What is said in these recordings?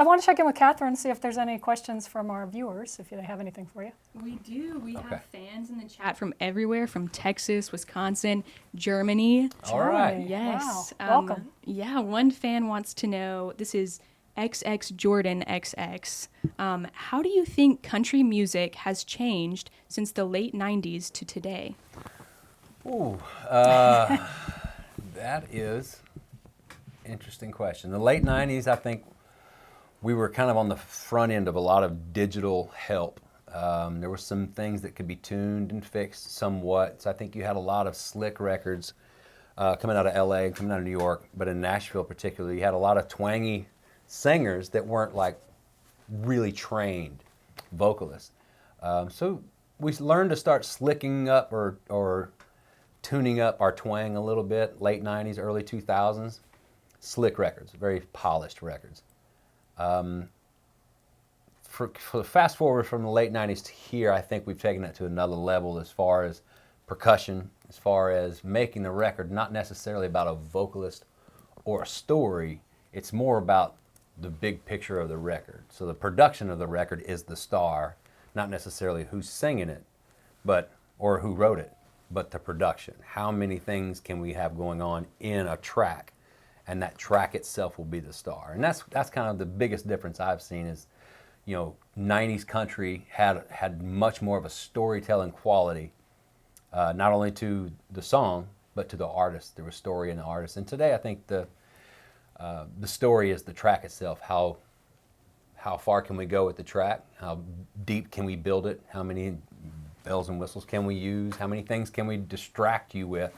I want to check in with Catherine, see if there's any questions from our viewers, if they have anything for you. We do. We have fans in the chat from everywhere, from Texas, Wisconsin, Germany. All right. Yes. Wow. Welcome. Yeah, one fan wants to know, this is XX Jordan XX. How do you think country music has changed since the late 90s to today? Ooh, that is an interesting question. The late 90s, I think we were kind of on the front end of a lot of digital help. There were some things that could be tuned and fixed somewhat. So I think you had a lot of slick records coming out of LA and coming out of New York, but in Nashville particularly, you had a lot of twangy singers that weren't like really trained vocalists. So we learned to start slicking up or tuning up our twang a little bit, late 90s, early 2000s. Slick records, very polished records. For fast forward from the late 90s to here, I think we've taken it to another level as far as percussion, as far as making the record not necessarily about a vocalist or a story. It's more about the big picture of the record. So the production of the record is the star, not necessarily who's singing it, or who wrote it, but the production. How many things can we have going on in a track? And that track itself will be the star. And that's kind of the biggest difference I've seen is, 90s country had much more of a storytelling quality, not only to the song, but to the artist. There was story in the artist. And today I think the story is the track itself. How far can we go with the track? How deep can we build it? How many bells and whistles can we use? How many things can we distract you with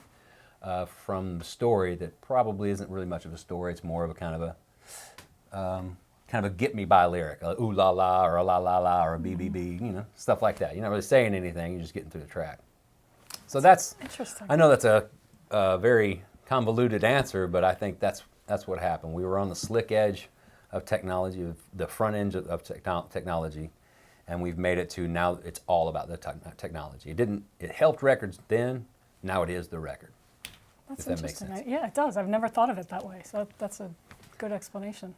from the story that probably isn't really much of a story? It's more of a kind of a get me by lyric, a ooh la la or a la la la or a BBB, stuff like that. You're not really saying anything, you're just getting through the track. So that's interesting. I know that's a very convoluted answer, but I think that's what happened. We were on the slick edge of technology, of the front end of technology, and we've made it to now it's all about the technology. It helped records then, now it is the record. That's if that interesting. makes sense. Yeah, it does. I've never thought of it that way, so that's a good explanation.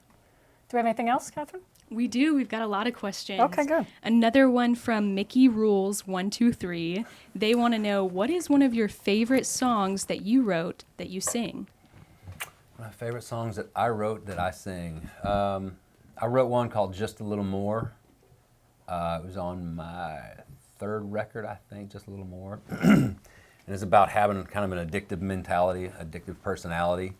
Do we have anything else, Catherine? We do. We've got a lot of questions. Okay, good. Another one from Mickey Rules 123. They want to know, what is one of your favorite songs that you wrote that you sing? My favorite songs that I wrote that I sing. I wrote one called Just a Little More. It was on my third record, I think, Just a Little More. And it's about having kind of an addictive mentality, addictive personality,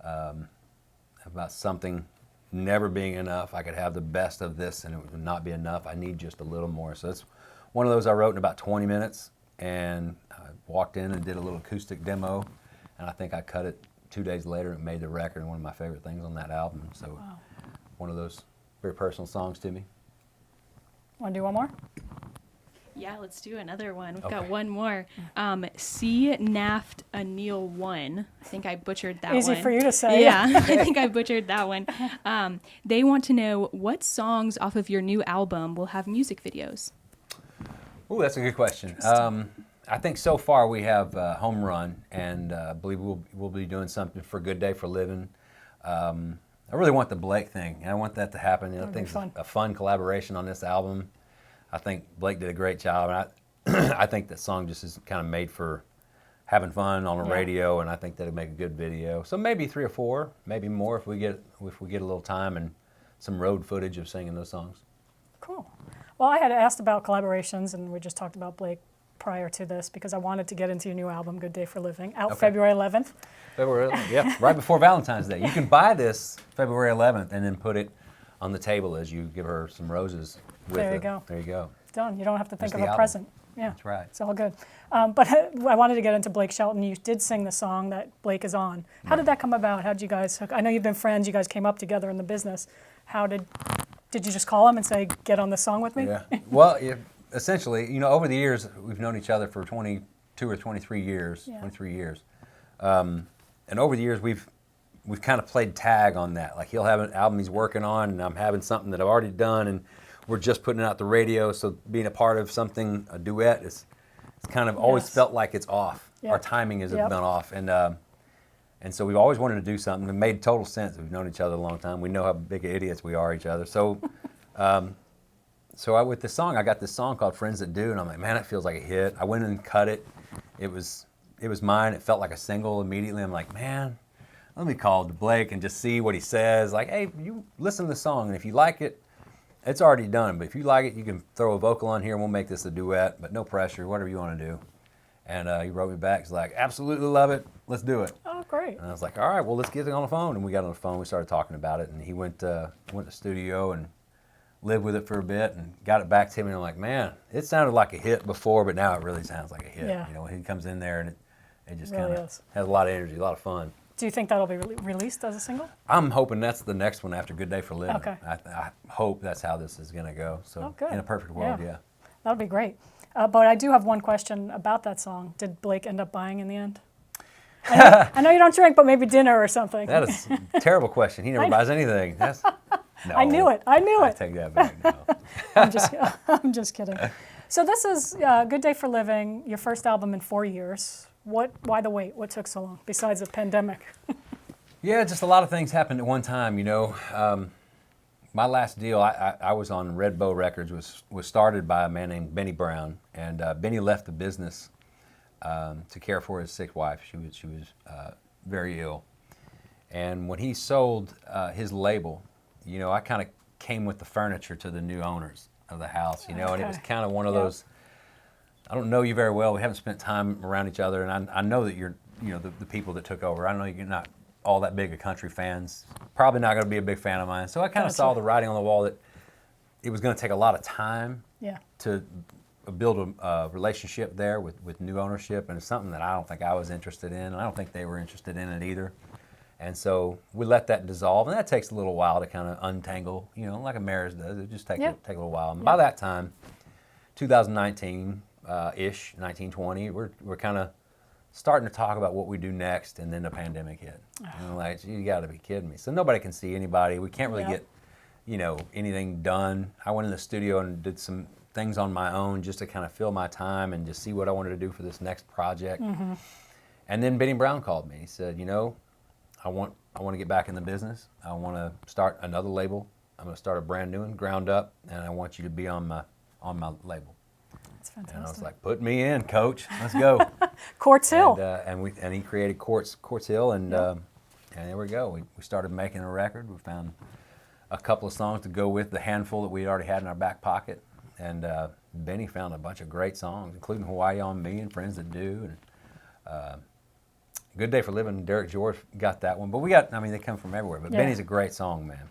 about something never being enough. I could have the best of this and it would not be enough. I need just a little more. So it's one of those I wrote in about 20 minutes, and I walked in and did a little acoustic demo, and I think I cut it 2 days later and made the record, and one of my favorite things on that album. So one of those very personal songs to me. Want to do one more? Yeah, let's do another one. We've Okay. got one more. C. Naft Anil 1. I think I butchered that one. Easy for you to say. Yeah, I think I butchered that one. They want to know, what songs off of your new album will have music videos? Oh, that's a good question. I think so far we have Home Run, and I believe we'll be doing something for Good Day for Living. I really want the Blake thing. I want that to happen. I think it's a fun collaboration on this album. I think Blake did a great job, and I think that song just is kind of made for having fun on the radio, and I think that'd make a good video. So maybe 3 or 4, maybe more if we get a little time and some road footage of singing those songs. Cool. Well, I had asked about collaborations, and we just talked about Blake prior to this because I wanted to get into your new album, Good Day for Living, out February 11th. February 11th, yeah, right before Valentine's Day. You can buy this February 11th and then put it on the table as you give her some roses. There you go. There you go. Done. You don't have to think There's of the a album. present. Yeah, That's right. it's all good. But I wanted to get into Blake Shelton. You did sing the song that Blake is on. How did that come about? How did you guys? I know you've been friends. You guys came up together in the business. How did you just call him and say, "Get on this song with me"? Yeah. Well, essentially, over the years we've known each other for 22 or 23 years. Yeah. 23 years. And over the years we've kind of played tag on that. Like he'll have an album he's working on, and I'm having something that I've already done, and we're just putting it out the radio. So being a part of something, a duet, it's kind of always felt like it's off. Yep. Our timing has been off, and And so we've always wanted to do something. It made total sense. We've known each other a long time. We know how big idiots we are each other. So, with this song, I got this song called Friends That Do, and I'm like, man, it feels like a hit. I went and cut it. It was mine. It felt like a single immediately. I'm like, man, let me call Blake and just see what he says. Like, hey, you listen to the song, and if you like it, it's already done. But if you like it, you can throw a vocal on here, and we'll make this a duet, but no pressure, whatever you want to do. And he wrote me back. He's like, absolutely love it. Let's do it. Oh, great. And I was like, all right, well, let's get it on the phone. And we got on the phone. We started talking about it. And he went to the studio and lived with it for a bit and got it back to me. And I'm like, man, it sounded like a hit before, but now it really sounds like a hit. Yeah. You know, when he comes in there and it just Really kind of is. has a lot of energy, a lot of fun. Do you think that'll be released as a single? I'm hoping that's the next one after Good Day for Living. Okay. I hope that's how this is going to go. So Oh, good. in a perfect world, yeah. That would be great. But I do have one question about that song. Did Blake end up buying in the end? I know you don't drink, but maybe dinner or something. That is a terrible question. He never buys anything. No. I knew it. I take that back now. I'm just kidding. So this is Good Day for Living, your first album in 4 years. Why the wait? What took so long, besides the pandemic? Yeah, just a lot of things happened at one time, you know. My last deal, I was on Red Bow Records, was started by a man named Benny Brown, and Benny left the business to care for his sick wife. She was very ill, and when he sold his label, you know, I kind of came with the furniture to the new owners of the house, you know, and it was kind of one of those. I don't know you very well. We haven't spent time around each other, and I know that you're, you know, the people that took over. I know you're not all that big of country fans. Probably not going to be a big fan of mine. So I kind of saw the writing on the wall that it was going to take a lot of time to build a relationship there with new ownership, and it's something that I don't think I was interested in, and I don't think they were interested in it either. And so we let that dissolve, and that takes a little while to kind of untangle, you know, like a marriage does. It just take a little while. And by that time, 2019-ish, 1920, we're kind of starting to talk about what we do next, and then the pandemic hit. And I'm like, you got to be kidding me. So nobody can see anybody. We can't really get, you know, anything done. I went in the studio and did some things on my own just to kind of fill my time and just see what I wanted to do for this next project. Mm-hmm. And then Benny Brown called me. He said, you know, I want to get back in the business. I want to start another label. I'm going to start a brand new one, ground up, and I want you to be on my label. That's fantastic. And I was like, put me in, coach. Let's go. Quartz Hill. And he created Quartz Hill, and there we go. We started making a record. We found a couple of songs to go with the handful that we already had in our back pocket. And Benny found a bunch of great songs, including Hawaii on Me and Friends That Do. And Good Day for Living, Derek George got that one. But they come from everywhere. But Benny's a great song, man.